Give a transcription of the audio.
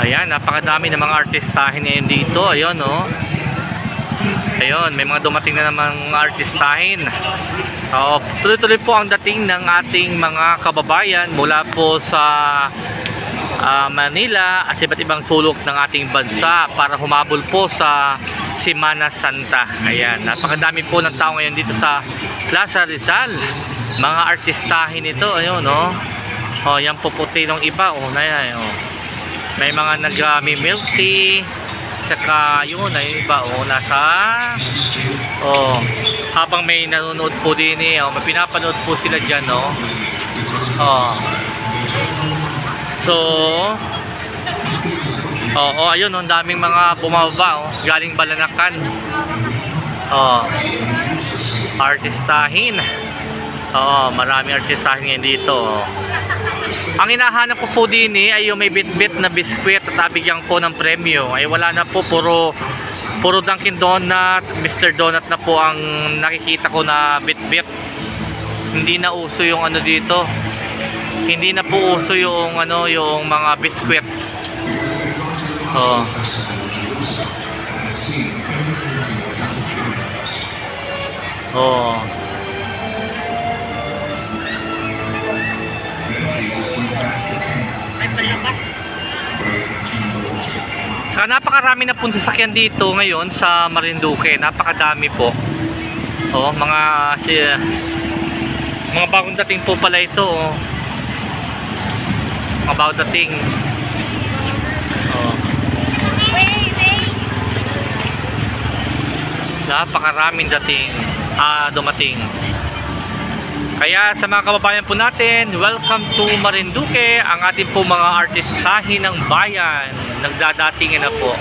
Ayan, napakadami ng mga artistahin ngayon dito. Ayun, oh. Ayun, may mga dumating na namang artistahin. Tuloy-tuloy po ang dating ng ating mga kababayan mula po sa Manila at iba't ibang sulok ng ating bansa para humabol po sa Semana Santa. Ayan, napakadami po ng tao ngayon dito sa Plaza Rizal. Mga artistahin ito, ayun, oh. Oh, yan po puti ng iba, oh, na yan, oh. May mga nag-milk tea, saka yun ay iba, oh, nasa habang may nanonood po din may pinapanood po sila dyan, oh. So ayun, ang daming mga bumaba, galing Balanakan, artistahin. Maraming artistahin ngayon dito, Ang hinahanap ko po din ay yung may bit-bit na biskwit at abigyan po ng premyo. Ay wala na po, puro Dunkin Donut, Mr. Donut na po ang nakikita ko na bit-bit. Hindi na uso yung ano dito. Hindi na po uso yung yung mga biskwit. Saka napakarami na pong sasakyan dito ngayon sa Marinduque. Napakadami po. Mga bagong dating po pala ito, Mga bagong dating. Napakaraming dumating. Kaya sa mga kababayan po natin, welcome to Marinduque, ang ating po mga artistahin ng bayan. Nagdadatingin na po.